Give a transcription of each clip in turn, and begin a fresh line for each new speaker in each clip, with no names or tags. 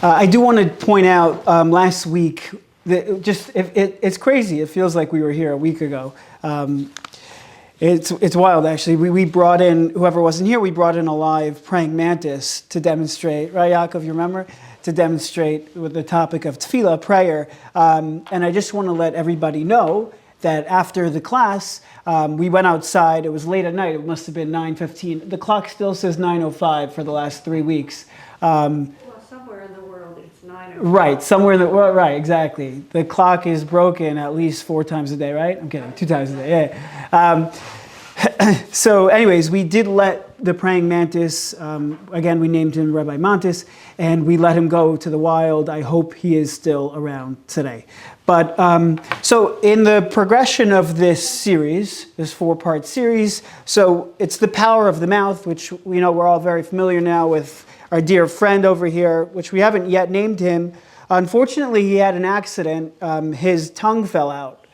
I do want to point out last week that it's crazy. It feels like we were here a week ago. It's wild, actually. We brought in, whoever wasn't here, we brought in a live praying mantis to demonstrate, right, Yaakov, you remember? To demonstrate with the topic of tefillah, prayer. And I just want to let everybody know that after the class, we went outside. It was late at night. It must have been 9:15. The clock still says 9:05 for the last 3 weeks.
Well, somewhere in the world it's 9:05.
Right, somewhere in the world, right, exactly. The clock is broken at least 4 times a day, right? I'm kidding, 2 times a day, yeah. So anyways, we did let the praying mantis, again, we named him Rabbi Mantis, and we let him go to the wild. I hope he is still around today. But so in the progression of this series, this 4-part series, so it's the power of the mouth, which we know we're all very familiar now with our dear friend over here, which we haven't yet named him. Unfortunately, he had an accident. His tongue fell out.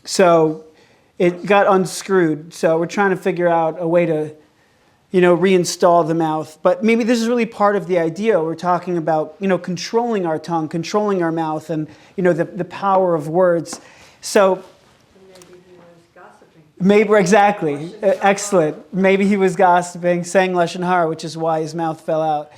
So it got unscrewed. So we're trying to figure out a way to, reinstall the mouth. But maybe this is really part of the idea. We're talking about, controlling our tongue, controlling our mouth, and, the power of words. So
Maybe he was gossiping.
maybe, exactly. Excellent. Maybe he was gossiping, saying Lashon Hara, which is why his mouth fell out.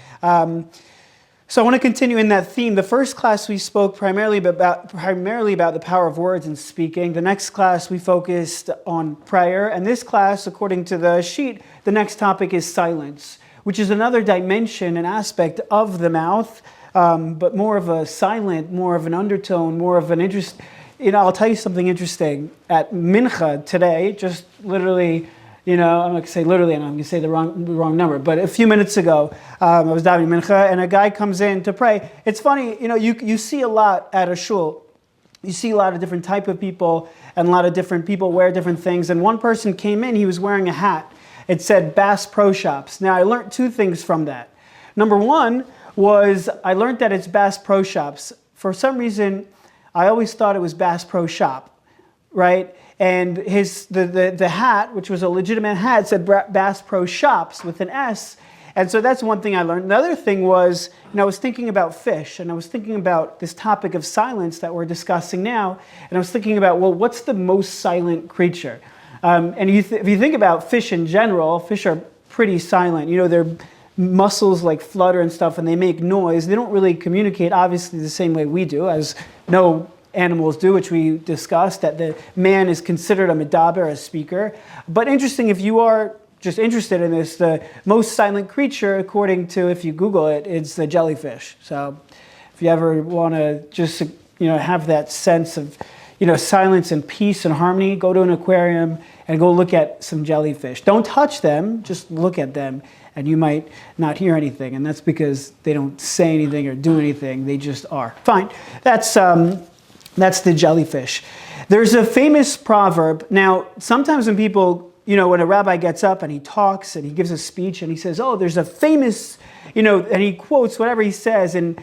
So I want to continue in that theme. The first class we spoke primarily about the power of words and speaking. The next class we focused on prayer. And this class, according to the sheet, the next topic is silence, which is another dimension and aspect of the mouth, but more of a silent, more of an undertone, more of an interest. I'll tell you something interesting. At Mincha today, just literally, I'm not going to say literally, and I'm going to say the wrong number, but a few minutes ago, I was davening mincha, and a guy comes in to pray. It's funny, you see a lot at a shul. You see a lot of different type of people, and a lot of different people wear different things. And one person came in, he was wearing a hat. It said Bass Pro Shops. Now, I learned 2 things from that. Number 1 was I learned that it's Bass Pro Shops. For some reason, I always thought it was Bass Pro Shop, right? And the hat, which was a legitimate hat, said Bass Pro Shops with an S. And so that's one thing I learned. Another thing was, I was thinking about fish, and I was thinking about this topic of silence that we're discussing now, and I was thinking about, well, what's the most silent creature? And if you think about fish in general, fish are pretty silent. Their muscles like flutter and stuff, and they make noise. They don't really communicate, obviously, the same way we do, as no animals do, which we discussed, that the man is considered a medaber, a speaker. But interesting, if you are just interested in this, the most silent creature, according to, if you Google it, it's the jellyfish. So if you ever want to just, have that sense of, silence and peace and harmony, go to an aquarium and go look at some jellyfish. Don't touch them, just look at them, and you might not hear anything. And that's because they don't say anything or do anything. They just are. Fine. That's the jellyfish. There's a famous proverb. Now, sometimes when people, when a rabbi gets up and he talks and he gives a speech and he says, oh, there's a famous, and he quotes whatever he says, and,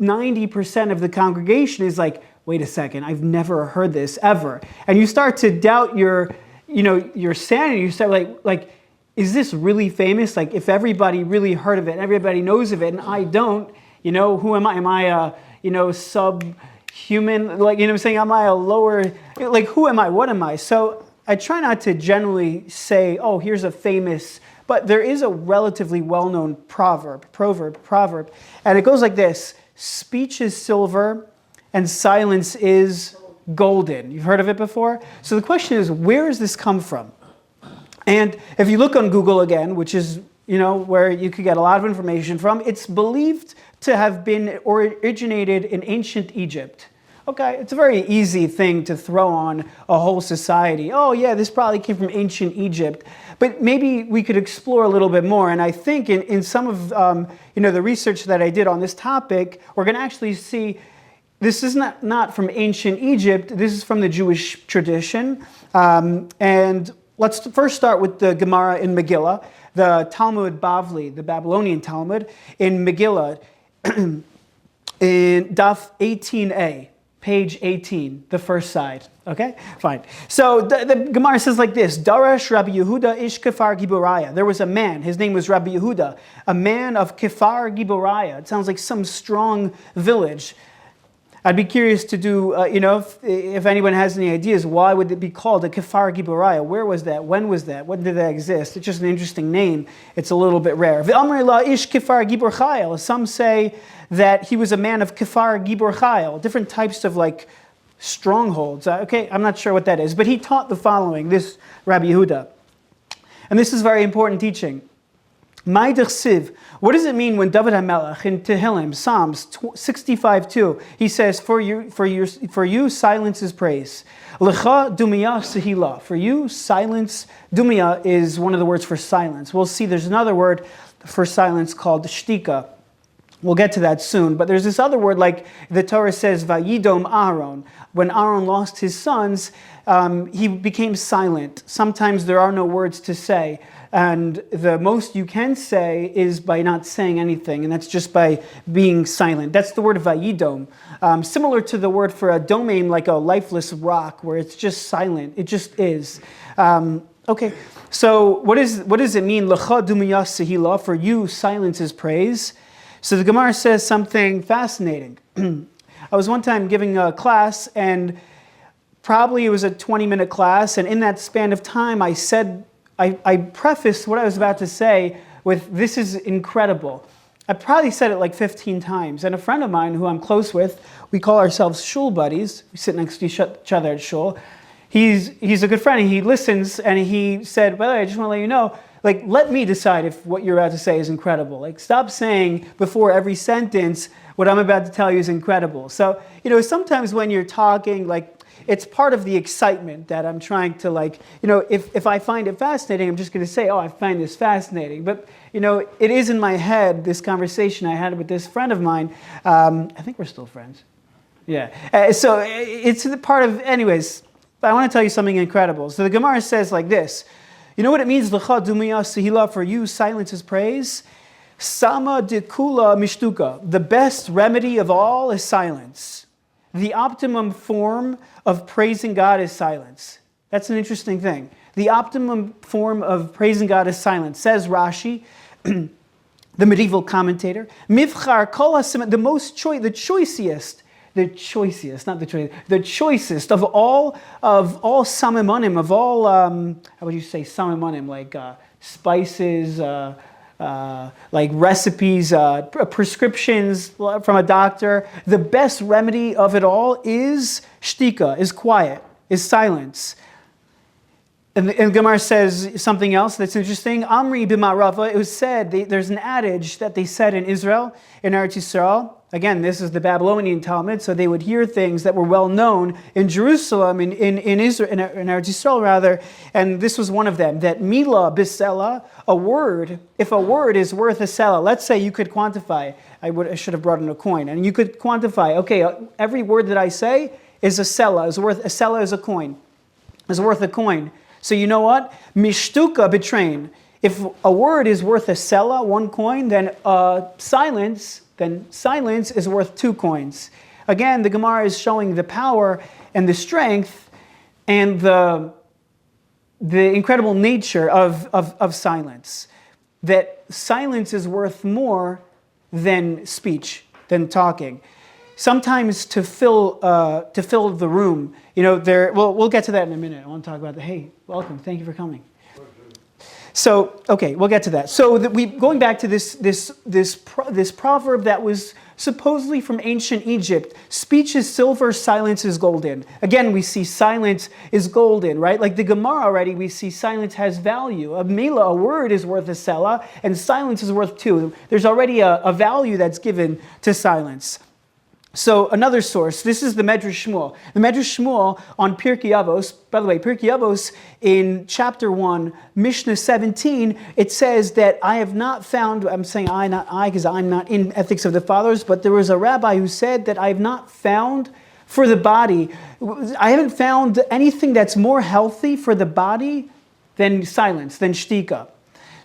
90% of the congregation is like, wait a second, I've never heard this ever. And you start to doubt your sanity. You start like, is this really famous? Like, if everybody really heard of it, everybody knows of it, and I don't, who am I? Am I a, subhuman? Like, I'm saying, am I a lower, like, who am I? What am I? So I try not to generally say, oh, here's a famous, but there is a relatively well-known proverb, and it goes like this: speech is silver and silence is golden. You've heard of it before? So the question is, where does this come from? And if you look on Google again, which is, where you could get a lot of information from, it's believed to have been originated in ancient Egypt. Okay, it's a very easy thing to throw on a whole society. Oh yeah, this probably came from ancient Egypt. But maybe we could explore a little bit more. And I think in some of the research that I did on this topic, we're going to actually see this is not from ancient Egypt. This is from the Jewish tradition. And let's first start with the Gemara in Megillah, the Talmud Bavli, the Babylonian Talmud in Megillah, in Daf 18a. page 18, the first side. Okay, fine. So the Gemara says like this: Darash Rabbi Yehuda ish Kefar Giboraya. There was a man. His name was Rabbi Yehuda, a man of Kefar Giboraya. It sounds like some strong village. I'd be curious to do, if anyone has any ideas, why would it be called a Kefar Giboraya? Where was that? When was that? When did that exist? It's just an interesting name. It's a little bit rare. V'amar la ish Kefar Gibor Chayil. Some say that he was a man of Kefar Gibor Chayil. Different types of strongholds. Okay, I'm not sure what that is. But he taught the following, this Rabbi Yehuda. And this is very important teaching. Ma'idach Siv. What does it mean when David HaMelech in Tehillim, Psalms 65:2, he says, for you silence is praise. Lecha dumiyah sehila. For you silence, dumiyah is one of the words for silence. We'll see there's another word for silence called shtika. We'll get to that soon. But there's this other word, like the Torah says, Vayidom Aaron. When Aaron lost his sons, he became silent. Sometimes there are no words to say. And the most you can say is by not saying anything. And that's just by being silent. That's the word Vayidom. Similar to the word for a domain, like a lifeless rock, where it's just silent. It just is. Okay, so what does it mean? Lecha dumiyah sehila. For you, silence is praise. So the Gemara says something fascinating. I was one time giving a class, and probably it was a 20-minute class, and in that span of time, I prefaced what I was about to say with, "This is incredible." I probably said it like 15 times, and a friend of mine who I'm close with, we call ourselves shul buddies, we sit next to each other at shul, he's a good friend, and he listens, and he said, "By the way, I just want to let you know, let me decide if what you're about to say is incredible. Stop saying before every sentence what I'm about to tell you is incredible." So, sometimes when you're talking, it's part of the excitement that I'm trying to, if I find it fascinating, I'm just going to say, "Oh, I find this fascinating." But, it is in my head, this conversation I had with this friend of mine. I think we're still friends. Yeah. So it's the part of, anyways, I want to tell you something incredible. So the Gemara says like this. You know what it means? Lecha dumiyah sehila. For you, silence is praise. Sama de kula mishtuka. The best remedy of all is silence. The optimum form of praising God is silence. That's an interesting thing. The optimum form of praising God is silence. Says Rashi, the medieval commentator. Mivchar kol the most the choicest of all samimanim, of all, how would you say samimanim, like spices, like recipes, prescriptions from a doctor. The best remedy of it all is shtika, is quiet, is silence. And Gemara says something else that's interesting. Amri b'ma'rava, it was said, there's an adage that they said in Israel, in Eretz Yisrael. Again, this is the Babylonian Talmud, so they would hear things that were well known in Jerusalem, in Israel, in Eretz Yisrael rather, and this was one of them, that mila b'sela, a word, if a word is worth a sela, let's say you could quantify, I should have brought in a coin, and you could quantify, okay, every word that I say is a sela, a sela is a coin, is worth a coin. So you know what? Mishtuka betrain. If a word is worth a sela, one coin, then silence is worth 2 coins. Again, the Gemara is showing the power and the strength and the incredible nature of silence. That silence is worth more than speech, than talking. Sometimes to fill the room, we'll get to that in a minute. I want to talk about hey, welcome, thank you for coming. So, okay, we'll get to that. So going back to this proverb that was supposedly from ancient Egypt, speech is silver, silence is golden. Again, we see silence is golden, right? Like the Gemara already, we see silence has value. A mila, a word, is worth a sela, and silence is worth 2. There's already a value that's given to silence. So another source, this is the Medrash Shmuel. The Medrash Shmuel on Pirkei Avos, by the way, Pirkei Avos in chapter 1, Mishnah 17, it says that I have not found, I'm saying I, not I, because I'm not in Ethics of the Fathers, but there was a rabbi who said that I have not found for the body, I haven't found anything that's more healthy for the body than silence, than shtika.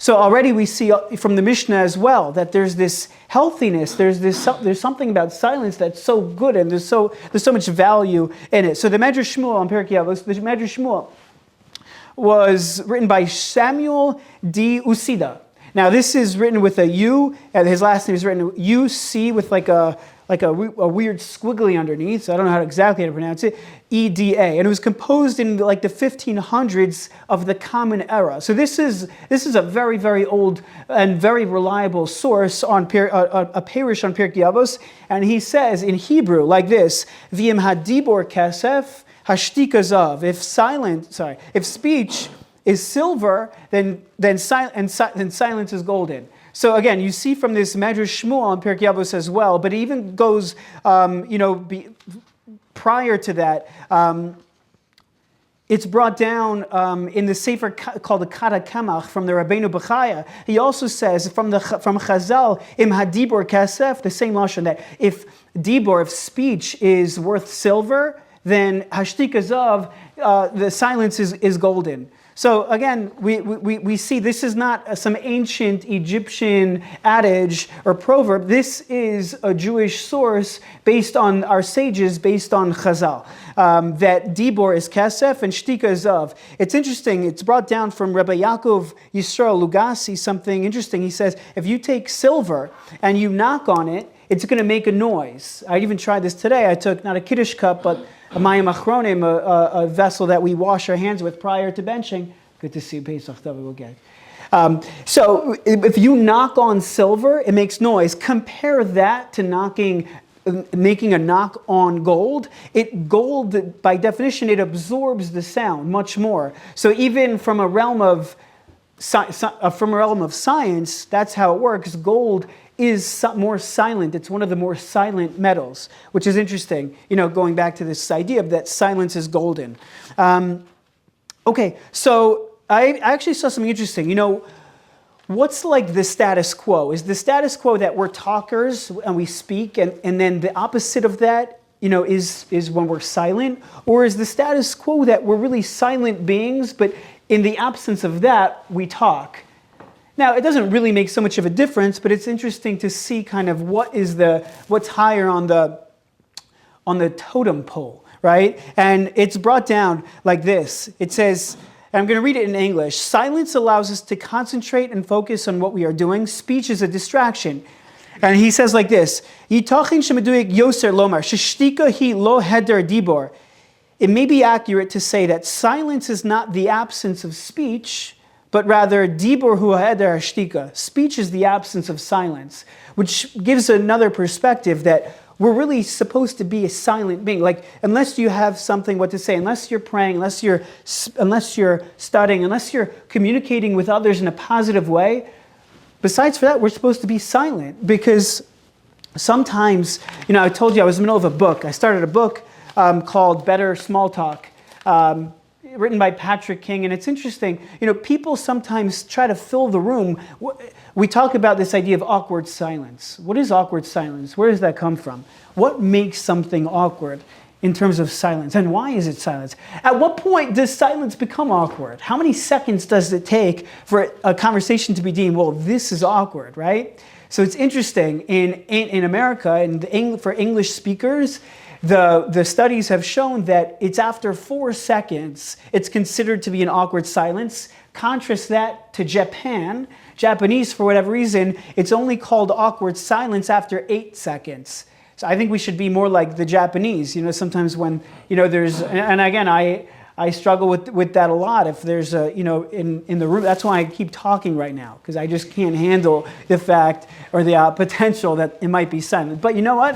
So already we see from the Mishnah as well that there's this healthiness, there's something about silence that's so good, and there's so much value in it. So the Medrash Shmuel on Perkei Avos, the Medrash Shmuel was written by Samuel D. Usida. Now this is written with a U, and his last name is written U-C with like a weird squiggly underneath, so I don't know exactly how to pronounce it, EDA. And it was composed in like the 1500s of the Common Era. So this is a very, very old and very reliable source on a parish on Pirkei Avos. And he says in Hebrew like this, V'im hadibor kesef hashtika zav. If speech is silver, then silence is golden. So again, you see from this Medrash Shmuel on Pirkei Avos as well, but it even goes, prior to that. It's brought down in the Sefer called the Kata Kamach from the Rabbeinu Bechaya. He also says from Chazal, Im hadibor kasef, the same lashon, that if speech is worth silver, then hashtika zav, the silence is golden. So again, we see this is not some ancient Egyptian adage or proverb. This is a Jewish source based on our sages, based on Chazal, that dibor is kesef and shtika is zav. It's interesting. It's brought down from Rabbi Yaakov Yisrael Lugasi, something interesting. He says, if you take silver and you knock on it, it's going to make a noise. I even tried this today. I took not a Kiddush cup, but a mayim achronim, a vessel that we wash our hands with prior to benching. Good to see Pesach. We'll get it. So if you knock on silver, it makes noise. Compare that to making a knock on gold. Gold, by definition, it absorbs the sound much more. So even from a realm of science, that's how it works. Gold is more silent. It's one of the more silent metals, which is interesting, going back to this idea of that silence is golden. Okay, so I actually saw something interesting. What's like the status quo? Is the status quo that we're talkers and we speak, and then the opposite of that, is when we're silent? Or is the status quo that we're really silent beings, but in the absence of that, we talk? Now, it doesn't really make so much of a difference, but it's interesting to see kind of what's higher on the totem pole, right? And it's brought down like this. It says, and I'm going to read it in English, silence allows us to concentrate and focus on what we are doing. Speech is a distraction. And he says like this, Yitachin shemeduik yoser lomar, sheshtika hi lo heder dibor. It may be accurate to say that silence is not the absence of speech, but rather dibor hu heder shtika. Speech is the absence of silence, which gives another perspective that we're really supposed to be a silent being. Like, unless you have something what to say, unless you're praying, unless you're studying, unless you're communicating with others in a positive way, besides for that, we're supposed to be silent. Because sometimes, I told you I was in the middle of a book. I started a book called Better Small Talk, written by Patrick King, and it's interesting. People sometimes try to fill the room. We talk about this idea of awkward silence. What is awkward silence? Where does that come from? What makes something awkward in terms of silence? And why is it silence? At what point does silence become awkward? How many seconds does it take for a conversation to be deemed, well, this is awkward, right? So it's interesting. In America, and for English speakers, the studies have shown that it's after 4 seconds, it's considered to be an awkward silence. Contrast that to Japan. Japanese, for whatever reason, it's only called awkward silence after 8 seconds. So I think we should be more like the Japanese. Sometimes when, there's, and again, I struggle with that a lot. If there's in the room, that's why I keep talking right now, because I just can't handle the fact or the potential that it might be silent. But you know what?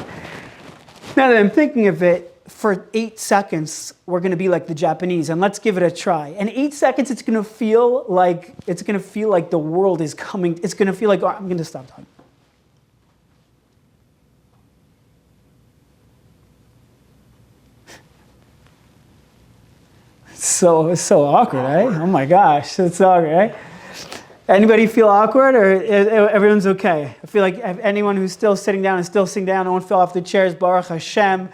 Now that I'm thinking of it, for 8 seconds, we're going to be like the Japanese, and let's give it a try. In 8 seconds, it's going to feel like the world is coming. It's going to feel like, I'm going to stop talking. It's so awkward, right? Oh my gosh, it's awkward, right? Anybody feel awkward, or everyone's okay? I feel like anyone who's still sitting down is still sitting down. No one fell off the chairs. Baruch Hashem.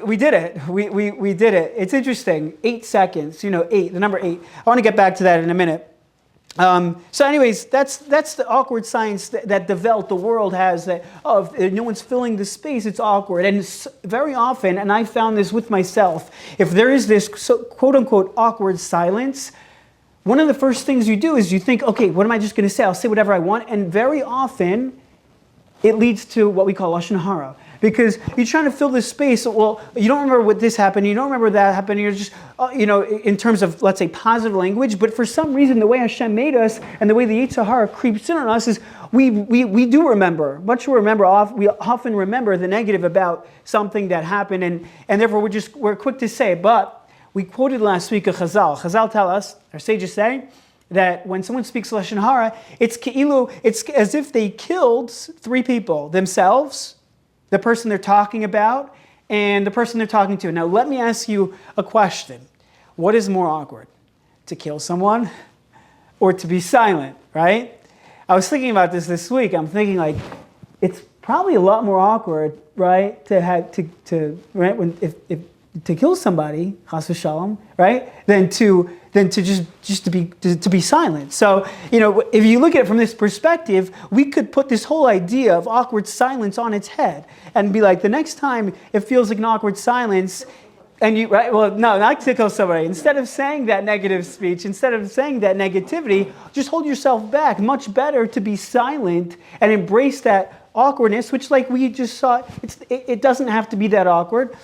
We did it. We did it. It's interesting. 8 seconds. 8. The number 8. I want to get back to that in a minute. So anyways, that's the awkward science that developed. The world has that, oh, if no one's filling the space, it's awkward. And very often, and I found this with myself, if there is this quote-unquote awkward silence, one of the first things you do is you think, okay, what am I just going to say? I'll say whatever I want. And very often, it leads to what we call lashon hara. Because you're trying to fill this space. Well, you don't remember what this happened. You don't remember that happened. You're just, in terms of, let's say, positive language. But for some reason, the way Hashem made us and the way the Yetzer Hara creeps in on us is we do remember. We often remember the negative about something that happened. And therefore, we're quick to say. But we quoted last week a Chazal. Chazal tell us, our sages say, that when someone speaks lashon hara, it's as if they killed three people: themselves, the person they're talking about, and the person they're talking to. Now, let me ask you a question. What is more awkward? To kill someone or to be silent, right? I was thinking about this week. I'm thinking, like, it's probably a lot more awkward, right, to kill somebody, chas v'shalom, right, than to just to be silent. So, if you look at it from this perspective, we could put this whole idea of awkward silence on its head and be like, the next time it feels like an awkward silence, and you, right, well, no, not to kill somebody. Instead of saying that negative speech, instead of saying that negativity, just hold yourself back. Much better to be silent and embrace that awkwardness, which, like we just saw, it doesn't have to be that awkward.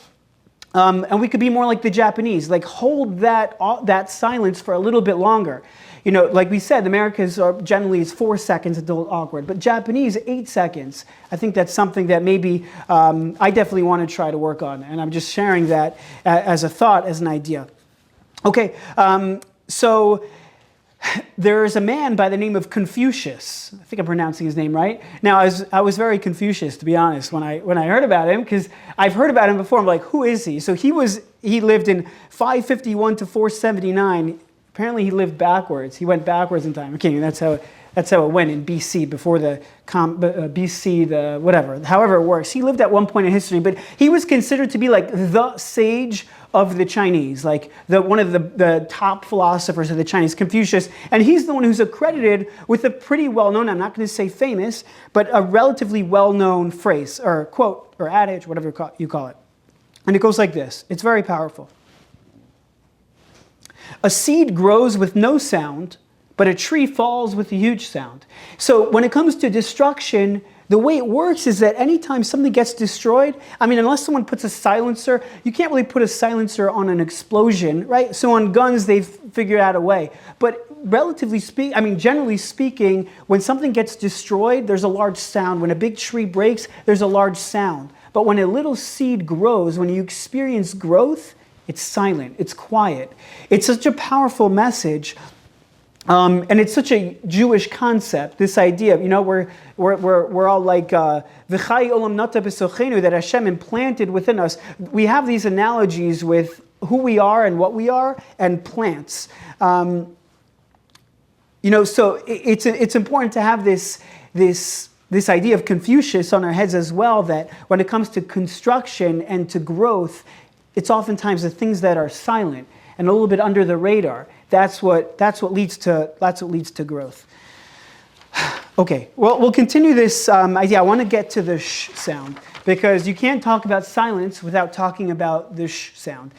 And we could be more like the Japanese, like hold that silence for a little bit longer. Like we said, Americans are generally it's 4 seconds until awkward, but Japanese 8 seconds. I think that's something that maybe I definitely want to try to work on, and I'm just sharing that as a thought, as an idea. Okay, so there is a man by the name of Confucius. I think I'm pronouncing his name right. Now, I was very Confucius, to be honest, when I heard about him, because I've heard about him before. I'm like, who is he? So he lived in 551 to 479. Apparently, he lived backwards. He went backwards in time. Okay, that's how it went in BC, before however it works. He lived at one point in history, but he was considered to be like the sage of the Chinese, like one of the top philosophers of the Chinese, Confucius. And he's the one who's accredited with a pretty well-known, I'm not going to say famous, but a relatively well-known phrase, or quote, or adage, whatever you call it. And it goes like this. It's very powerful. A seed grows with no sound, but a tree falls with a huge sound. So when it comes to destruction, the way it works is that anytime something gets destroyed, unless someone puts a silencer, you can't really put a silencer on an explosion, right? So on guns, they've figured out a way. But generally speaking, when something gets destroyed, there's a large sound. When a big tree breaks, there's a large sound. But when a little seed grows, when you experience growth, it's silent, it's quiet. It's such a powerful message. And it's such a Jewish concept, this idea of, we're all like, V'chai olam nata b'sochenu, that Hashem implanted within us. We have these analogies with who we are and what we are, and plants. So it's important to have this idea of Confucius on our heads as well, that when it comes to construction and to growth, it's oftentimes the things that are silent and a little bit under the radar. That's what leads to growth. Okay, well, we'll continue this idea. I want to get to the sh sound, because you can't talk about silence without talking about the sh sound.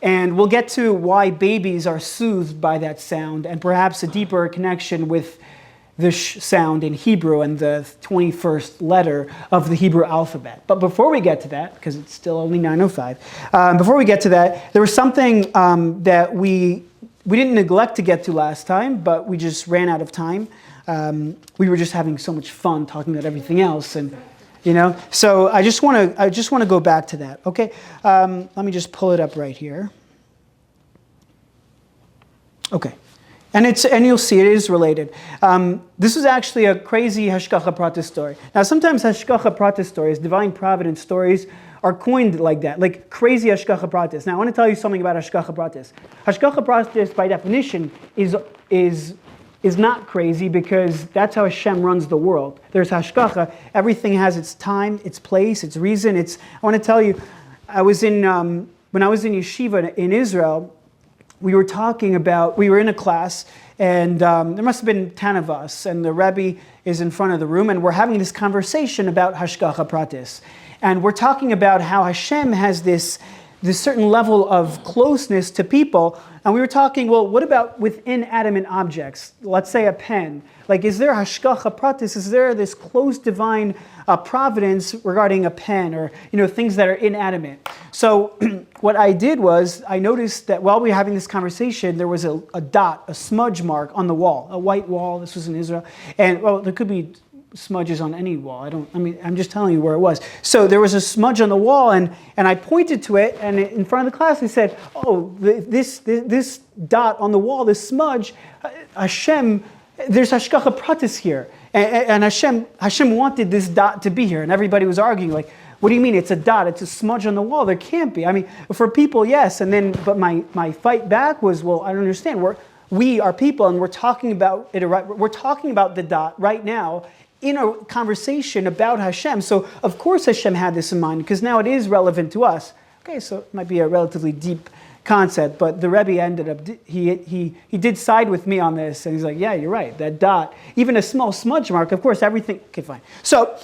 And we'll get to why babies are soothed by that sound, and perhaps a deeper connection with the sh sound in Hebrew and the 21st letter of the Hebrew alphabet. But before we get to that, because it's still only 9:05, before we get to that, there was something that we didn't neglect to get to last time, but we just ran out of time. We were just having so much fun talking about everything else, and So I just want to go back to that. Okay, let me just pull it up right here. Okay, and you'll see it is related. This is actually a crazy Hashgacha Pratis story. Now, sometimes Hashgacha Pratis stories, divine providence stories, are coined like that, like crazy Hashgacha Pratis. Now, I want to tell you something about Hashgacha Pratis. Hashgacha Pratis, by definition, is not crazy, because that's how Hashem runs the world. There's Hashgacha. Everything has its time, its place, its reason. I want to tell you, when I was in yeshiva in Israel, we were in a class, and there must have been 10 of us, and the Rabbi is in front of the room, and we're having this conversation about Hashgacha Pratis. And we're talking about how Hashem has this certain level of closeness to people. And we were talking, well, what about with inanimate objects? Let's say a pen. Like, is there Hashgacha Pratis? Is there this close divine providence regarding a pen or, things that are inanimate? So what I did was I noticed that while we were having this conversation, there was a dot, a smudge mark on the wall, a white wall. This was in Israel. And, well, there could be smudges on any wall. I'm just telling you where it was. So there was a smudge on the wall, and I pointed to it, and in front of the class I said, oh, this dot on the wall, this smudge, Hashem, there's Hashgacha Pratis here. And Hashem wanted this dot to be here, and everybody was arguing, like, what do you mean it's a dot? It's a smudge on the wall. There can't be. I mean, for people, yes, but my fight back was, well, I don't understand. We are people, and we're talking about it. We're talking about the dot right now in a conversation about Hashem. So, of course, Hashem had this in mind, because now it is relevant to us. Okay, so it might be a relatively deep concept, but the Rebbe ended up, he did side with me on this, and he's like, yeah, you're right, that dot, even a small smudge mark, of course, everything, okay, fine. So,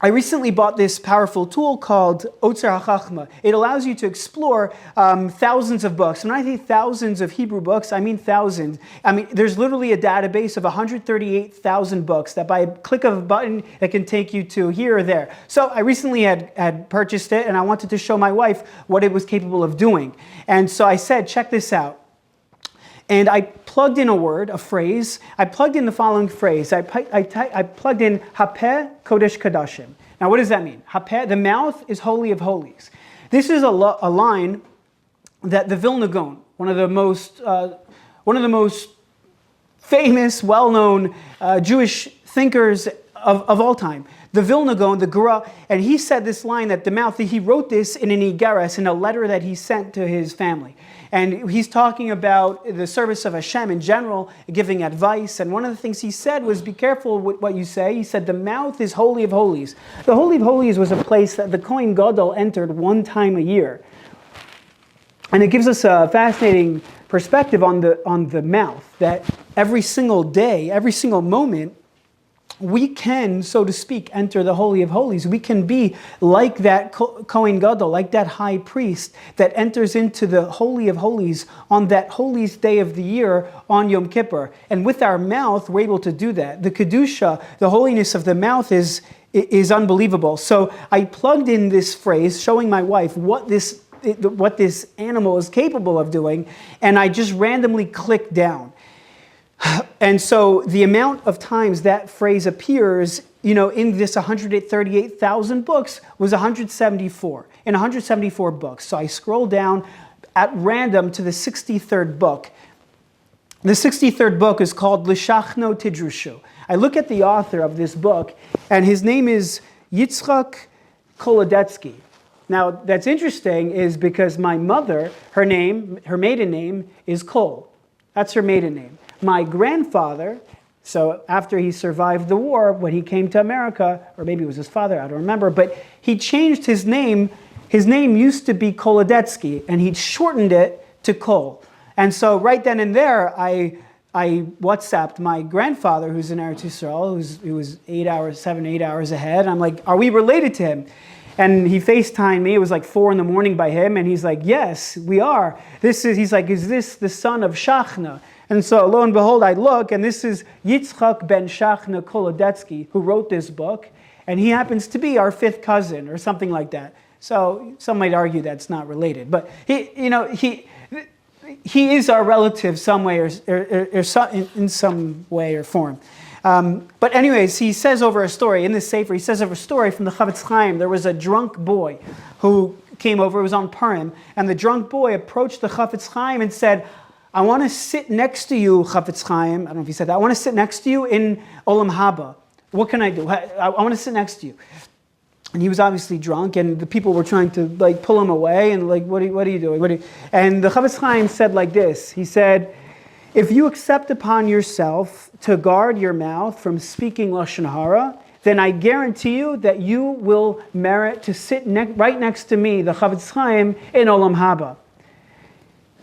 I recently bought this powerful tool called Otzer HaChachma. It allows you to explore thousands of books. When I say thousands of Hebrew books, I mean thousands. I mean, there's literally a database of 138,000 books that by a click of a button, it can take you to here or there. So I recently had purchased it, and I wanted to show my wife what it was capable of doing. And so I said, check this out. And I plugged in a phrase. I plugged in the following phrase. I plugged in Hapeh Kodesh Kadashim. Now, what does that mean? Hapeh, the mouth is holy of holies. This is a line that the Vilna Gaon, one of the most famous, well-known Jewish thinkers of all time, the Vilna Gaon, the Gra, and he said this line that the mouth, he wrote this in an Igeres, in a letter that he sent to his family. And he's talking about the service of Hashem in general, giving advice. And one of the things he said was, be careful with what you say. He said, the mouth is holy of holies. The Holy of Holies was a place that the Kohen Gadol entered one time a year. And it gives us a fascinating perspective on the mouth, that every single day, every single moment, we can, so to speak, enter the Holy of Holies. We can be like that Kohen Gadol, like that high priest that enters into the Holy of Holies on that holiest day of the year on Yom Kippur. And with our mouth, we're able to do that. The Kedusha, the holiness of the mouth is unbelievable. So I plugged in this phrase, showing my wife what this animal is capable of doing, and I just randomly clicked down. And so the amount of times that phrase appears, in this 138,000 books was 174, in 174 books. So I scroll down at random to the 63rd book. The 63rd book is called L'Shachno Tidrushu. I look at the author of this book, and his name is Yitzchak Kolodetsky. Now, that's interesting is because my mother, her maiden name is Kol. That's her maiden name. My grandfather, so after he survived the war, when he came to America, or maybe it was his father, I don't remember, but he changed his name. His name used to be Kolodetsky, and he shortened it to Kol. And so right then and there, I WhatsApped my grandfather, who's in Eretz Yisrael, who was 7, 8 hours ahead. I'm like, are we related to him? And he FaceTimed me. It was like 4 a.m. by him, and he's like, yes, we are. He's like, is this the son of Shachna? And so, lo and behold, I look, and this is Yitzchak ben Shachna Kolodetsky, who wrote this book, and he happens to be our 5th cousin, or something like that. So, some might argue that's not related, but he is our relative some way or in some way or form. But anyways, he says over a story, in this Sefer, he says over a story from the Chavetz Chaim. There was a drunk boy who came over, it was on Purim, and the drunk boy approached the Chavetz Chaim and said, I want to sit next to you, Chavetz Chaim. I don't know if he said that. I want to sit next to you in Olam Haba. What can I do? I want to sit next to you. And he was obviously drunk, and the people were trying to pull him away, and what are you doing? And the Chavetz Chaim said like this. He said, if you accept upon yourself to guard your mouth from speaking Lashon Hara, then I guarantee you that you will merit to sit right next to me, the Chavetz Chaim, in Olam Haba.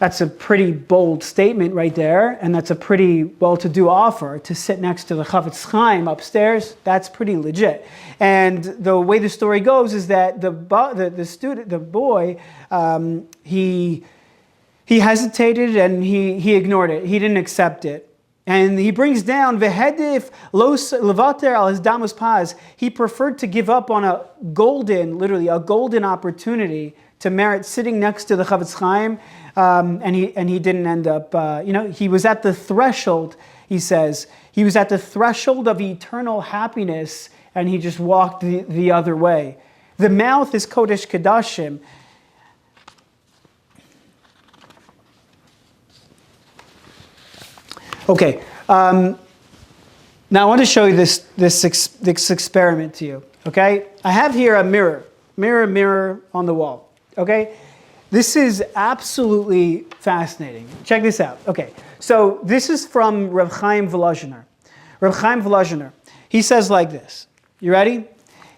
That's a pretty bold statement right there, and that's a pretty well-to-do offer to sit next to the Chavetz Chaim upstairs. That's pretty legit. And the way the story goes is that the boy, he hesitated and he ignored it. He didn't accept it. And he brings down vehedif los levater al his damus paz. He preferred to give up on literally a golden opportunity to merit sitting next to the Chavetz Chaim, and he didn't end up. He was at the threshold. He says he was at the threshold of eternal happiness, and he just walked the other way. The mouth is kodesh kadashim. Okay, now I want to show you this experiment to you. Okay, I have here a mirror on the wall. Okay, this is absolutely fascinating. Check this out. Okay, so this is from Reb Chaim Volozhiner. Reb Chaim Volozhiner, he says like this. You ready?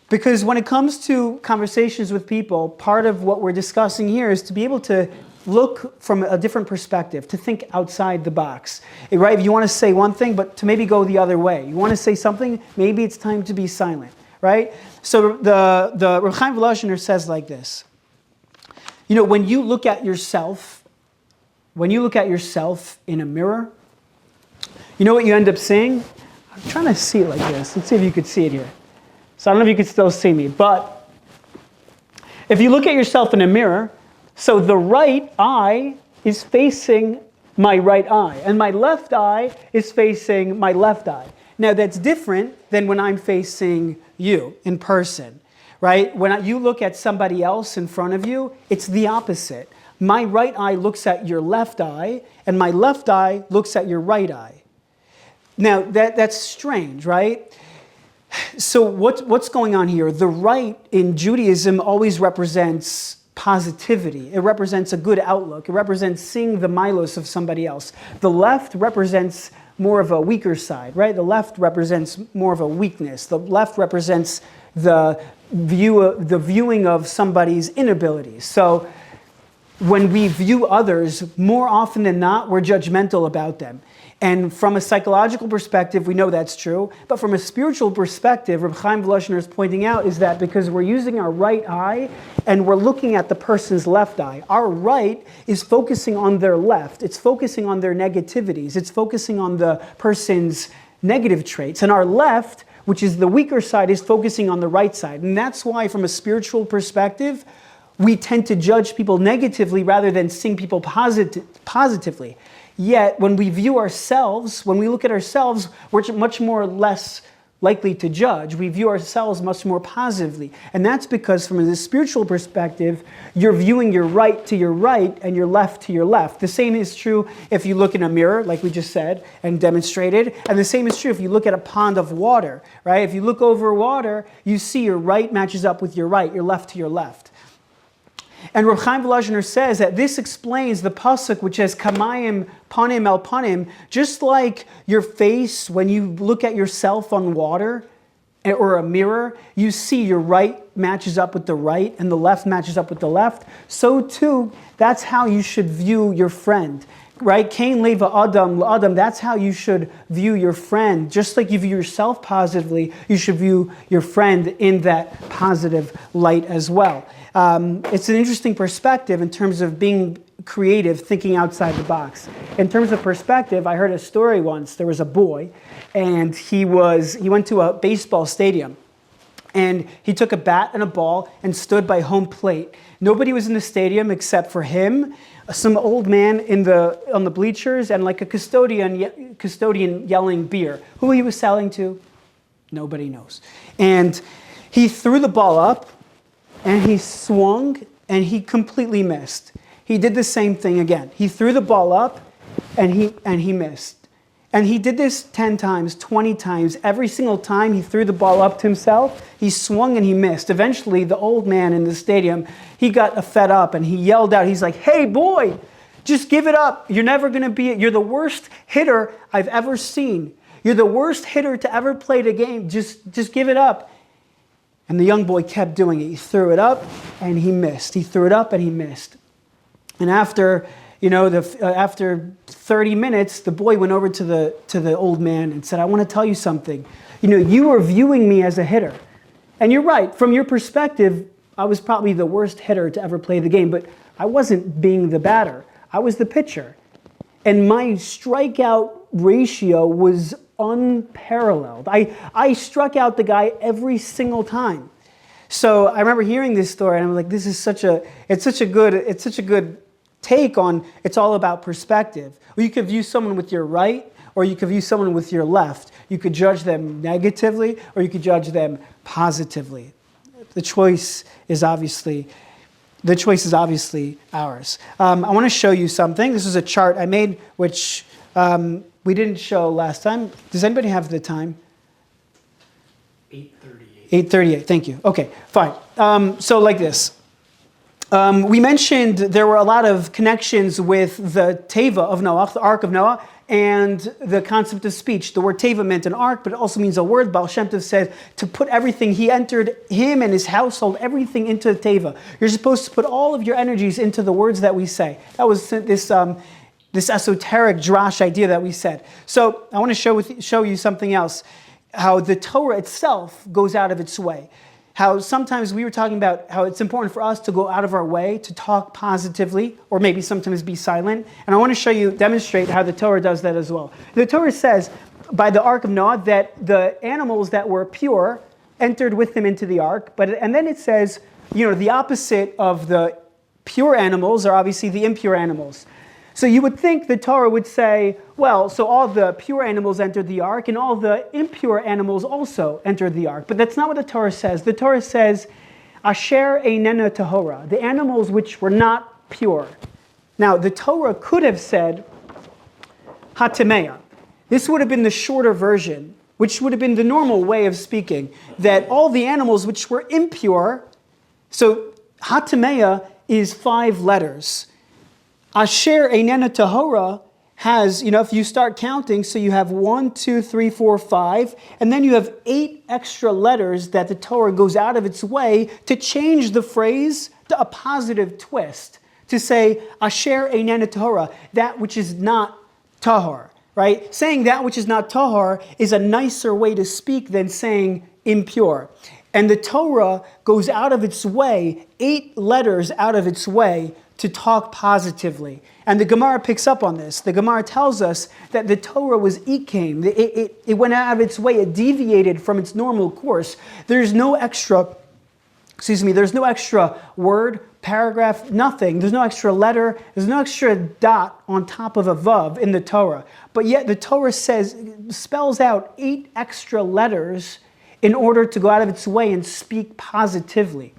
Because when it comes to conversations with people, part of what we're discussing here is to be able to look from a different perspective, to think outside the box. Right? If you want to say one thing, but to maybe go the other way. You want to say something, maybe it's time to be silent. Right? So the Reb Chaim Volozhiner says like this. When you look at yourself in a mirror, you know what you end up seeing? I'm trying to see it like this. Let's see if you could see it here. So I don't know if you can still see me, but if you look at yourself in a mirror, so the right eye is facing my right eye, and my left eye is facing my left eye. Now that's different than when I'm facing you in person. Right? When you look at somebody else in front of you, it's the opposite. My right eye looks at your left eye, and my left eye looks at your right eye. Now, that's strange, right? So what's going on here? The right in Judaism always represents positivity. It represents a good outlook. It represents seeing the milos of somebody else. The left represents more of a weaker side, right? The left represents more of a weakness. The left represents the viewing of somebody's inabilities. So when we view others, more often than not, we're judgmental about them. And from a psychological perspective, we know that's true. But from a spiritual perspective, Reb Chaim Volozhiner is pointing out is that because we're using our right eye and we're looking at the person's left eye, our right is focusing on their left. It's focusing on their negativities. It's focusing on the person's negative traits. And our left, which is the weaker side, is focusing on the right side. And that's why, from a spiritual perspective, we tend to judge people negatively rather than seeing people positively. Yet, when we view ourselves, when we look at ourselves, we're much more less likely to judge. We view ourselves much more positively. And that's because, from a spiritual perspective, you're viewing your right to your right and your left to your left. The same is true if you look in a mirror, like we just said and demonstrated. And the same is true if you look at a pond of water, right? If you look over water, you see your right matches up with your right, your left to your left. And Reb Chaim Volozhiner says that this explains the pasuk which says kamayim panim el panim, just like your face, when you look at yourself on water or a mirror, you see your right matches up with the right and the left matches up with the left. So too, that's how you should view your friend. Right? Kain leva adam la'adam, that's how you should view your friend. Just like you view yourself positively, you should view your friend in that positive light as well. It's an interesting perspective in terms of being creative, thinking outside the box. In terms of perspective, I heard a story once. There was a boy, and he went to a baseball stadium, and he took a bat and a ball and stood by home plate. Nobody was in the stadium except for him, some old man on the bleachers, and like a custodian yelling beer. Who he was selling to, nobody knows. And he threw the ball up, and he swung, and he completely missed. He did the same thing again. He threw the ball up, and he missed. And he did this 10 times, 20 times. Every single time he threw the ball up to himself, he swung and he missed. Eventually, the old man in the stadium, he got fed up and he yelled out, he's like, "Hey boy, just give it up. You're the worst hitter I've ever seen. You're the worst hitter to ever play the game. Just give it up." And the young boy kept doing it. He threw it up and he missed. He threw it up and he missed. And after After 30 minutes, the boy went over to the old man and said, I want to tell you something. You were viewing me as a hitter. And you're right. From your perspective, I was probably the worst hitter to ever play the game, but I wasn't being the batter. I was the pitcher. And my strikeout ratio was unparalleled. I struck out the guy every single time. So I remember hearing this story, and I'm like, this is such a good take on, it's all about perspective. Well, you could view someone with your right, or you could view someone with your left. You could judge them negatively, or you could judge them positively. The choice is obviously ours. I want to show you something. This is a chart I made, which we didn't show last time. Does anybody have the time?
8:38.
8:38. Thank you. Okay, fine. So like this. We mentioned there were a lot of connections with the Teva of Noah, the Ark of Noah, and the concept of speech. The word Teva meant an ark, but it also means a word. Baal Shem Tov said to put everything, he entered him and his household, everything into the Teva. You're supposed to put all of your energies into the words that we say. That was this esoteric drash idea that we said. So I want to show you something else, how the Torah itself goes out of its way. How sometimes we were talking about how it's important for us to go out of our way to talk positively, or maybe sometimes be silent. And I want to demonstrate how the Torah does that as well. The Torah says by the Ark of Noah that the animals that were pure entered with him into the ark. And then it says, the opposite of the pure animals are obviously the impure animals. So you would think the Torah would say, well, so all the pure animals entered the ark and all the impure animals also entered the ark. But that's not what the Torah says. The Torah says, Asher einena tahora, the animals which were not pure. Now, the Torah could have said, Hatemeya. This would have been the shorter version, which would have been the normal way of speaking, that all the animals which were impure, so Hatemeya is 5 letters. Asher einena tahora has, if you start counting, so you have 1, 2, 3, 4, 5, and then you have 8 extra letters that the Torah goes out of its way to change the phrase to a positive twist, to say, Asher einena tahora, that which is not tahor, right? Saying that which is not tahor is a nicer way to speak than saying impure. And the Torah goes out of its way, 8 letters out of its way, to talk positively. And the Gemara picks up on this. The Gemara tells us that the Torah was ikaim. It went out of its way. It deviated from its normal course. There's no extra word, paragraph, nothing. There's no extra letter. There's no extra dot on top of a vav in the Torah. But yet the Torah spells out 8 extra letters in order to go out of its way and speak positively.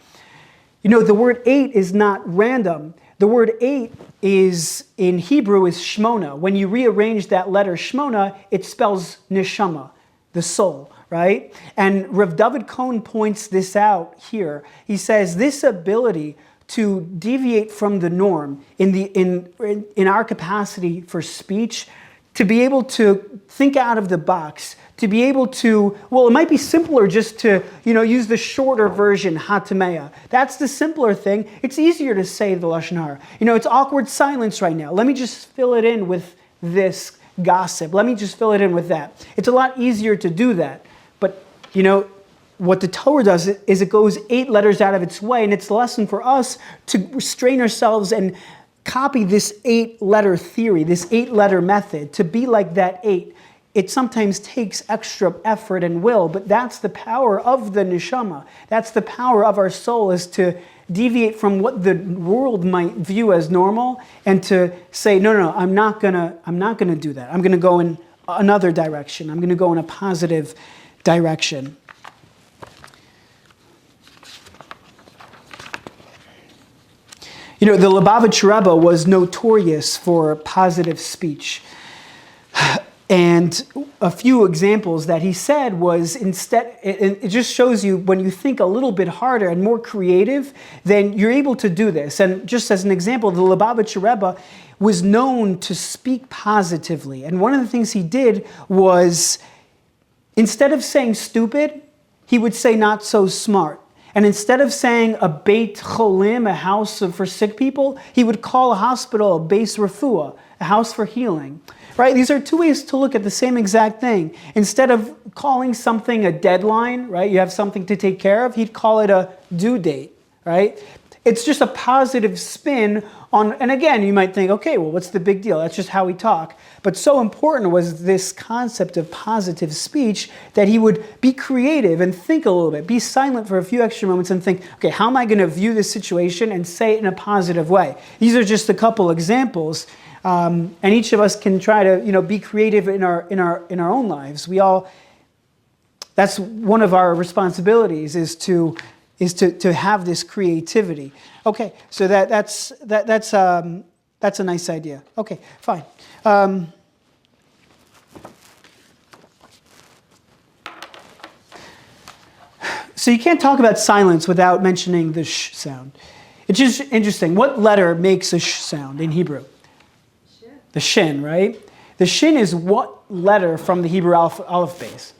The word 8 is not random. The word 8 is, in Hebrew, is shmona. When you rearrange that letter shmona, it spells neshama, the soul, right? And Rav David Cohen points this out here. He says this ability to deviate from the norm in our capacity for speech, to be able to think out of the box, to be able to, it might be simpler just to, use the shorter version, Hatemeya. That's the simpler thing. It's easier to say the Lashon Hara. It's awkward silence right now. Let me just fill it in with this gossip. Let me just fill it in with that. It's a lot easier to do that. But, what the Torah does is it goes 8 letters out of its way, and it's a lesson for us to restrain ourselves and copy this 8-letter theory, this 8-letter method, to be like that 8. It sometimes takes extra effort and will, but that's the power of the neshama. That's the power of our soul, is to deviate from what the world might view as normal and to say, no, I'm not gonna do that. I'm gonna go in another direction. I'm gonna go in a positive direction. The Lubavitch Rebbe was notorious for positive speech. And a few examples that he said was, instead, it just shows you when you think a little bit harder and more creative, then you're able to do this. And just as an example, the Lubavitch Rebbe was known to speak positively. And one of the things he did was, instead of saying stupid, he would say not so smart. And instead of saying a Beit Cholim, a house for sick people, he would call a hospital a Beis Refuah, a house for healing. Right? These are two ways to look at the same exact thing. Instead of calling something a deadline, right? You have something to take care of, he'd call it a due date, right? It's just a positive spin on, and again, you might think, okay, well, what's the big deal? That's just how we talk. But so important was this concept of positive speech that he would be creative and think a little bit, be silent for a few extra moments and think, okay, how am I going to view this situation and say it in a positive way? These are just a couple examples. And each of us can try to, be creative in our own lives. That's one of our responsibilities is to have this creativity. Okay, so that's a nice idea. Okay, fine. So you can't talk about silence without mentioning the sh sound. It's just interesting. What letter makes a sh sound in Hebrew? The shin, right? The shin is what letter from the Hebrew aleph base?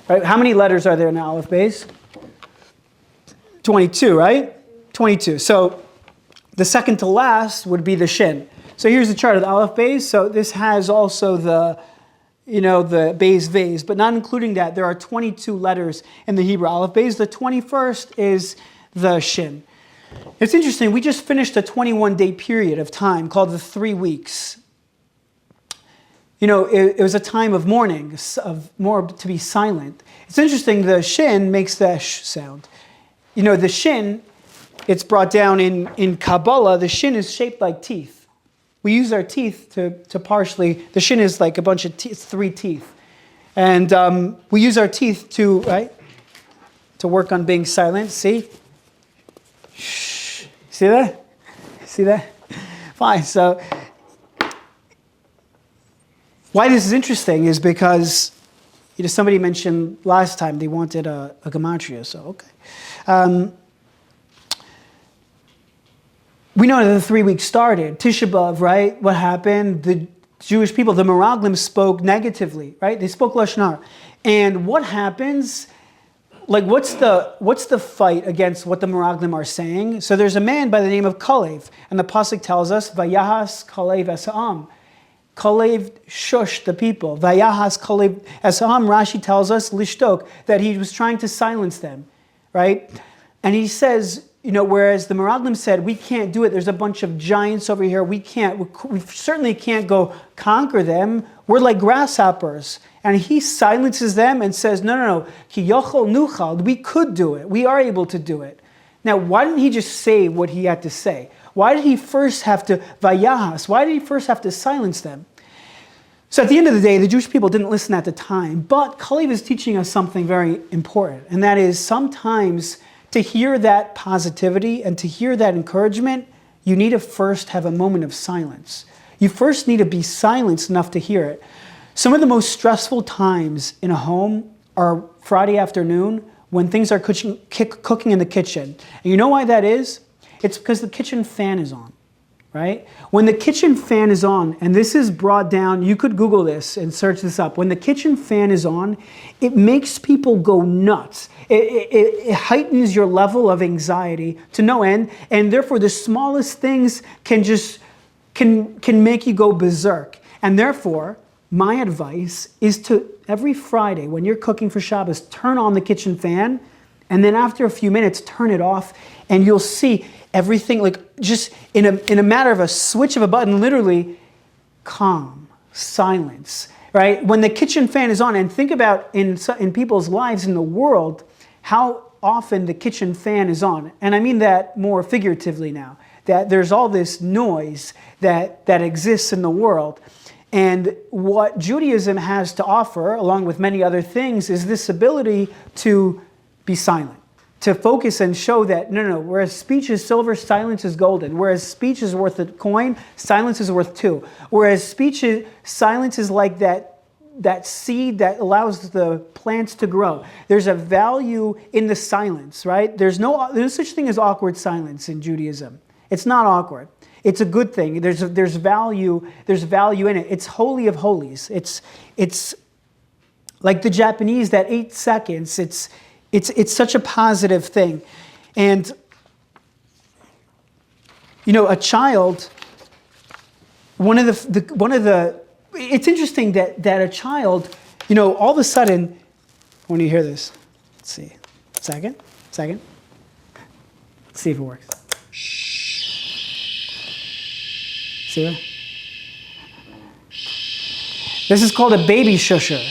Right? How many letters are there in the aleph base? 22, right? 22. So the second to last would be the shin. So here's the chart of the aleph base. So this has also the base vase, but not including that, there are 22 letters in the Hebrew aleph base. The 21st is the shin. It's interesting. We just finished a 21-day period of time called the 3 weeks. It was a time of mourning, of more to be silent. It's interesting, the shin makes the sh sound. The shin, it's brought down in Kabbalah, the shin is shaped like teeth. We use our teeth to partially, the shin is like a bunch of teeth, it's 3 teeth. And we use our teeth to work on being silent. See? Shh. See that? See that? Fine, so why this is interesting is because somebody mentioned last time they wanted a gematria, so okay. We know that the 3 weeks started. Tisha B'Av, right? What happened? The Jewish people, the Meraglim spoke negatively, right? They spoke Lashon Hara. And what happens? Like, what's the fight against what the Meraglim are saying? So there's a man by the name of Kalev, and the pasuk tells us, Vayahas Kalev Esa'am. Kalev shushed the people. Vayahas Kalev Esa'am, Rashi tells us, Lishtok, that he was trying to silence them, right? And he says, whereas the Meraglim said, we can't do it, there's a bunch of giants over here, we certainly can't go conquer them, we're like grasshoppers. And he silences them and says, no, ki yochol nuchal, we could do it, we are able to do it. Now, why didn't he just say what he had to say? Why did he first have to, vayahas, why did he first have to silence them? So at the end of the day, the Jewish people didn't listen at the time, but Kalev is teaching us something very important, and that is sometimes to hear that positivity and to hear that encouragement, you need to first have a moment of silence. You first need to be silenced enough to hear it. Some of the most stressful times in a home are Friday afternoon when things are cooking in the kitchen. And you know why that is? It's because the kitchen fan is on, right? When the kitchen fan is on, and this is brought down, you could Google this and search this up. When the kitchen fan is on, it makes people go nuts. It heightens your level of anxiety to no end, and therefore the smallest things can make you go berserk. And therefore, my advice is to, every Friday when you're cooking for Shabbos, turn on the kitchen fan, and then after a few minutes, turn it off, and you'll see everything, like just in a matter of a switch of a button, literally calm, silence, right? When the kitchen fan is on, and think about in people's lives in the world, how often the kitchen fan is on. And I mean that more figuratively now, that there's all this noise that exists in the world. And what Judaism has to offer, along with many other things, is this ability to be silent, to focus and show that, no, whereas speech is silver, silence is golden. Whereas speech is worth a coin, silence is worth 2. Whereas silence is like that seed that allows the plants to grow. There's a value in the silence, right? There's no such thing as awkward silence in Judaism. It's not awkward. It's a good thing. There's value in it. It's holy of holies. It's like the Japanese, that 8 seconds, It's such a positive thing. And, a child, it's interesting that a child, all of a sudden, when you hear this, let's see, second, let's see if it works. See that? This is called a baby shusher.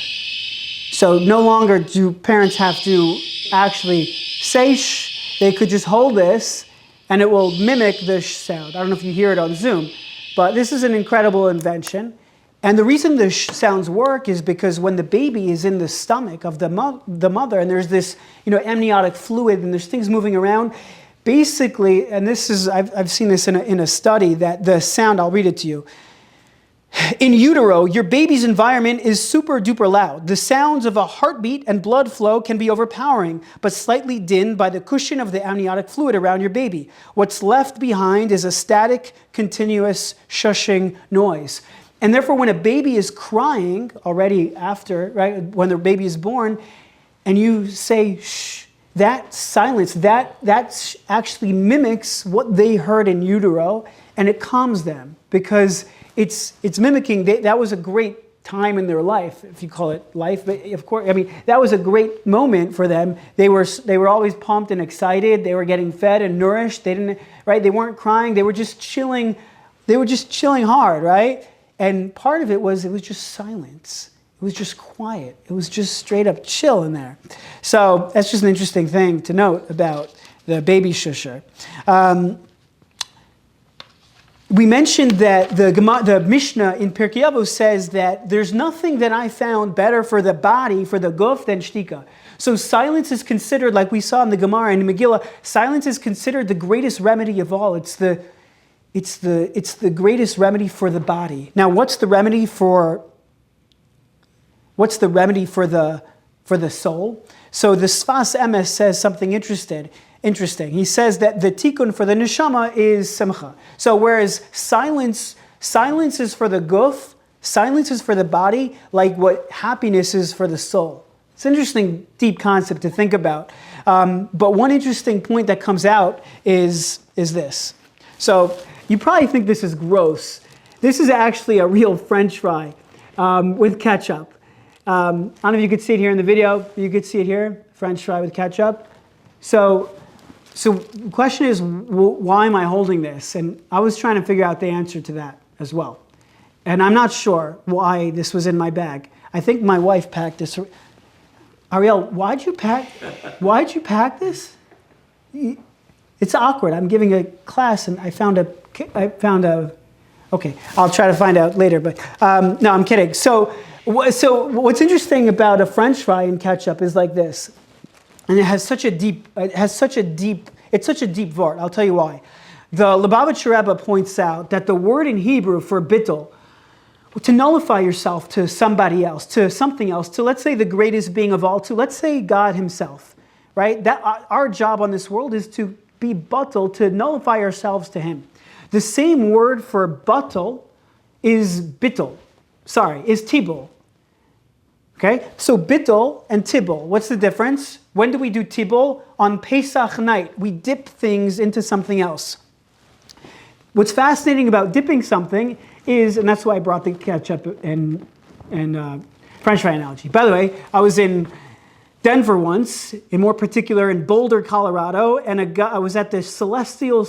So no longer do parents have to actually say shh. They could just hold this and it will mimic the sh sound. I don't know if you hear it on Zoom, but this is an incredible invention. And the reason the sh sounds work is because when the baby is in the stomach of the mother and there's this amniotic fluid and there's things moving around, basically, and this is, I've seen this in a study, that the sound, I'll read it to you. In utero, your baby's environment is super duper loud. The sounds of a heartbeat and blood flow can be overpowering, but slightly dimmed by the cushion of the amniotic fluid around your baby. What's left behind is a static, continuous, shushing noise. And therefore, when a baby is crying already after, right, when the baby is born, and you say shh, that silence, that actually mimics what they heard in utero, and it calms them because it's mimicking. That was a great time in their life, if you call it life. But of course, that was a great moment for them. They were always pumped and excited. They were getting fed and nourished. They weren't crying. They were just chilling. They were just chilling hard, right? And part of it was just silence. It was just quiet. It was just straight up chill in there. So that's just an interesting thing to note about the baby shusher. We mentioned that the Mishnah in Pirkei Avos says that there's nothing that I found better for the body, for the guf, than shtika. So silence is considered, like we saw in the Gemara and Megillah, silence is considered the greatest remedy of all. It's the greatest remedy for the body. Now, what's the remedy for the soul? So the Sfas Emes says something interesting. He says that the tikkun for the neshama is simcha. So whereas silence is for the guf, silence is for the body, like what happiness is for the soul. It's an interesting, deep concept to think about. But one interesting point that comes out is this. So you probably think this is gross. This is actually a real French fry with ketchup. I don't know if you could see it here in the video. You could see it here, French fry with ketchup. So the question is, why am I holding this? And I was trying to figure out the answer to that as well. And I'm not sure why this was in my bag. I think my wife packed this. Ariel, why'd you pack this? It's awkward. I'm giving a class and I found a, okay, I'll try to find out later, but no, I'm kidding. So what's interesting about a French fry in ketchup is like this. And it's such a deep vort. I'll tell you why. The Lubavitcher Rebbe points out that the word in Hebrew for bittul, to nullify yourself to somebody else, to something else, to let's say the greatest being of all, to let's say God himself, right? That our job on this world is to be bittul, to nullify ourselves to him. The same word for bittul is tibul. Okay, so bittul and tibul, what's the difference? When do we do tibul? On Pesach night, we dip things into something else. What's fascinating about dipping something is, and that's why I brought the ketchup and French fry analogy. By the way, I was in Denver once, in more particular in Boulder, Colorado, and I was at the Celestial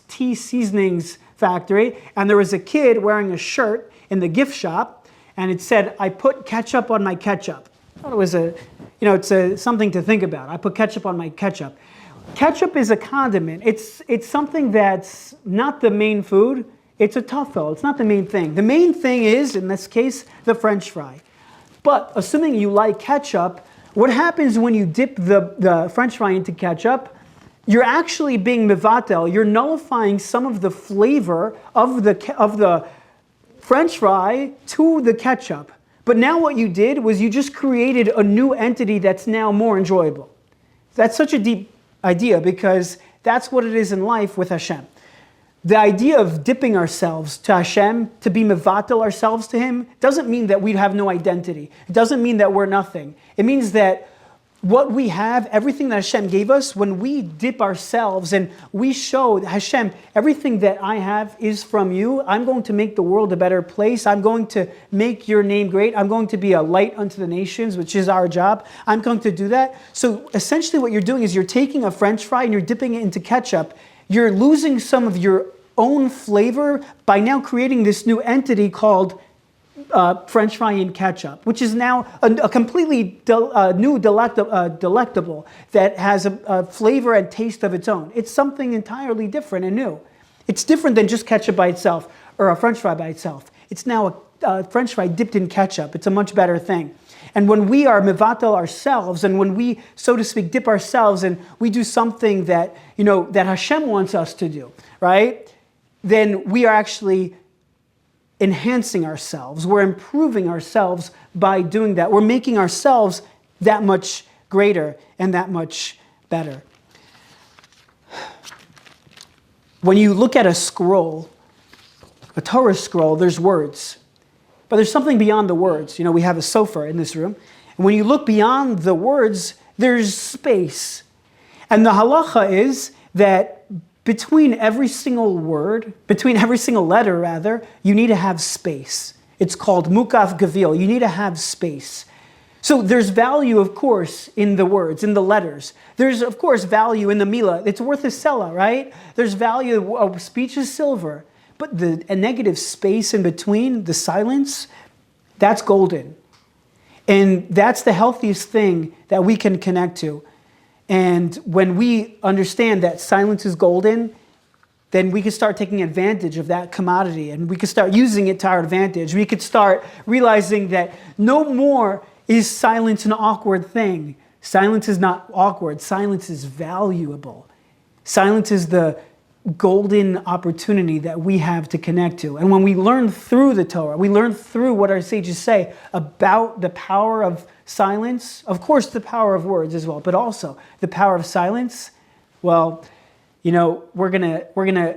Tea Seasonings factory, and there was a kid wearing a shirt in the gift shop, and it said, "I put ketchup on my ketchup." I thought it was it's something to think about. I put ketchup on my ketchup. Ketchup is a condiment. It's something that's not the main food. It's a tafel. It's not the main thing. The main thing is, in this case, the French fry. But assuming you like ketchup, what happens when you dip the French fry into ketchup? You're actually being mevatel. You're nullifying some of the flavor of the French fry to the ketchup. But now what you did was you just created a new entity that's now more enjoyable. That's such a deep idea because that's what it is in life with Hashem. The idea of dipping ourselves to Hashem, to be mevatel ourselves to him, doesn't mean that we have no identity. It doesn't mean that we're nothing. It means that what we have, everything that Hashem gave us, when we dip ourselves and we show Hashem, everything that I have is from you. I'm going to make the world a better place. I'm going to make your name great. I'm going to be a light unto the nations, which is our job. I'm going to do that. So essentially what you're doing is you're taking a French fry and you're dipping it into ketchup. You're losing some of your own flavor by now creating this new entity called French fry and ketchup, which is now a completely new delectable that has a flavor and taste of its own. It's something entirely different and new. It's different than just ketchup by itself or a French fry by itself. It's now a French fry dipped in ketchup. It's a much better thing. And when we are mevatel ourselves, and when we, so to speak, dip ourselves and we do something that, that Hashem wants us to do, right? Then we are actually enhancing ourselves. We're improving ourselves by doing that. We're making ourselves that much greater and that much better. When you look at a scroll, a Torah scroll, there's words. But there's something beyond the words. We have a sofa in this room. And when you look beyond the words, there's space. And the halacha is that between every single letter rather, you need to have space. It's called mukaf gavil. You need to have space. So there's value, of course, in the words, in the letters. There's, of course, value in the milah. It's worth a selah, right? There's value, speech is silver. But a negative space in between, the silence, that's golden. And that's the healthiest thing that we can connect to. And when we understand that silence is golden, then we can start taking advantage of that commodity and we can start using it to our advantage. We could start realizing that no more is silence an awkward thing. Silence is not awkward. Silence is valuable. Silence is the golden opportunity that we have to connect to. And when we learn through the Torah, we learn through what our sages say about the power of silence, of course the power of words as well, but also the power of silence. Well, we're gonna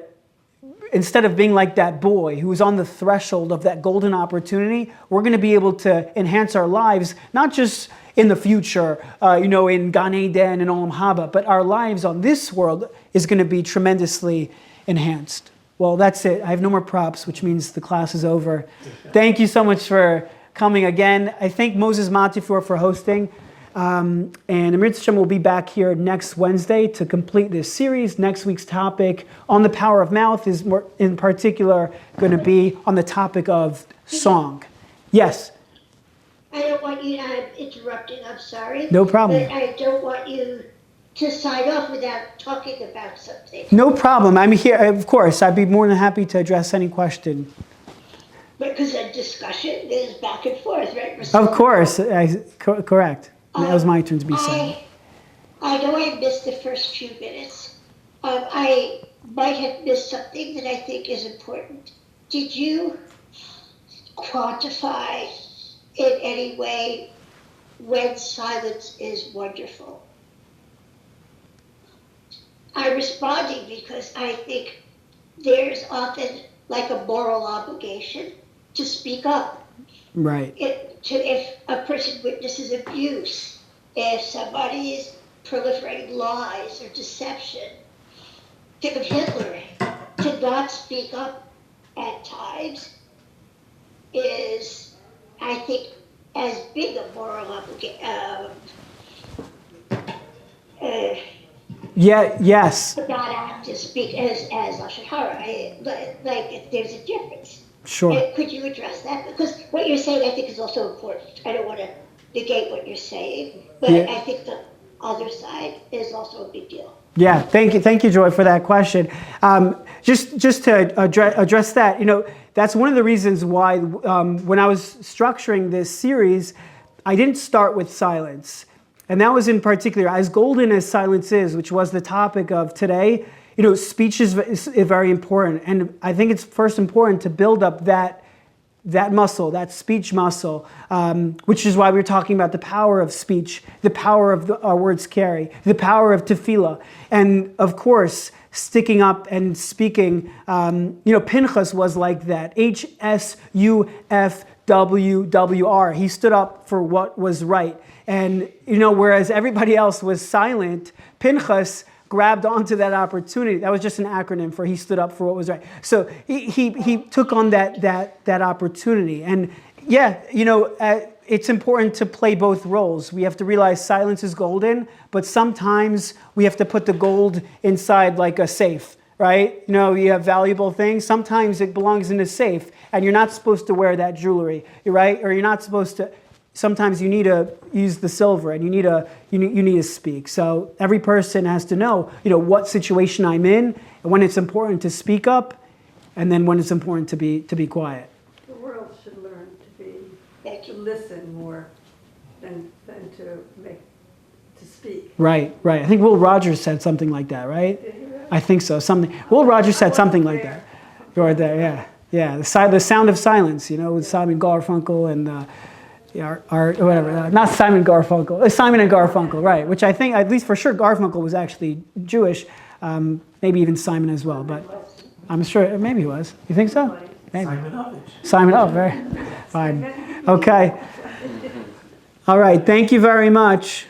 instead of being like that boy who was on the threshold of that golden opportunity, we're gonna be able to enhance our lives, not just in the future, in Gan Eden and Olam Haba, but our lives on this world is going to be tremendously enhanced. Well, that's it. I have no more props, which means the class is over. Thank you so much for coming again. I thank Moses Matifur for hosting. And Amir Tzshem will be back here next Wednesday to complete this series. Next week's topic on the power of mouth is more in particular going to be on the topic of song. Yes?
I don't want you to have interrupted, I'm sorry.
No problem.
But I don't want you to sign off without talking about something.
No problem. I'm here, of course. I'd be more than happy to address any question.
Because a discussion is back and forth, right?
Of course. Correct. That was my turn to be silent.
I know I missed the first few minutes. I might have missed something that I think is important. Did you quantify in any way when silence is wonderful? I'm responding because I think there's often like a moral obligation to speak up.
Right.
If a person witnesses abuse, if somebody is proliferating lies or deception, think of Hitler, to not speak up at times is, I think, as big a moral obligation.
Yes.
Not act to speak as Lashon Hara. Like, there's a difference.
Sure.
Could you address that? Because what you're saying, I think, is also important. I don't want to negate what you're saying, but yeah. I think the other side is also a big deal.
Yeah, thank you, Joy, for that question. Just to address that, that's one of the reasons why when I was structuring this series, I didn't start with silence. And that was in particular, as golden as silence is, which was the topic of today, speech is very important. And I think it's first important to build up that muscle, that speech muscle, which is why we're talking about the power of speech, the power of our words carry, the power of tefillah. And of course, sticking up and speaking, Pinchas was like that, Hsuf WWR. He stood up for what was right. And, whereas everybody else was silent, Pinchas grabbed onto that opportunity. That was just an acronym for he stood up for what was right. So he took on that opportunity. And yeah, it's important to play both roles. We have to realize silence is golden, but sometimes we have to put the gold inside like a safe, right? You have valuable things. Sometimes it belongs in a safe, and you're not supposed to wear that jewelry, right? Or you're not supposed to. Sometimes you need to use the silver, and you need to speak. So every person has to know, what situation I'm in, and when it's important to speak up, and then when it's important to be quiet.
The world should learn to listen more than to speak.
Right. I think Will Rogers said something like that, right?
Did he really?
I think so. Will Rogers said something like that. You were there, yeah. The sound of silence, with Simon Garfunkel and whatever. Not Simon Garfunkel. Simon and Garfunkel, right? Which I think, at least for sure, Garfunkel was actually Jewish. Maybe even Simon as well, but I'm sure maybe he was. You think so? Maybe. Simon Ovich, right? Fine. Okay. All right. Thank you very much.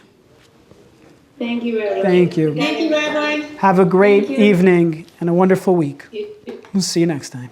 Thank you, Rabbi.
Thank you.
Thank you, Rabbi.
Have a great
Thank you.
evening and a wonderful week.
You-
We'll see you next time.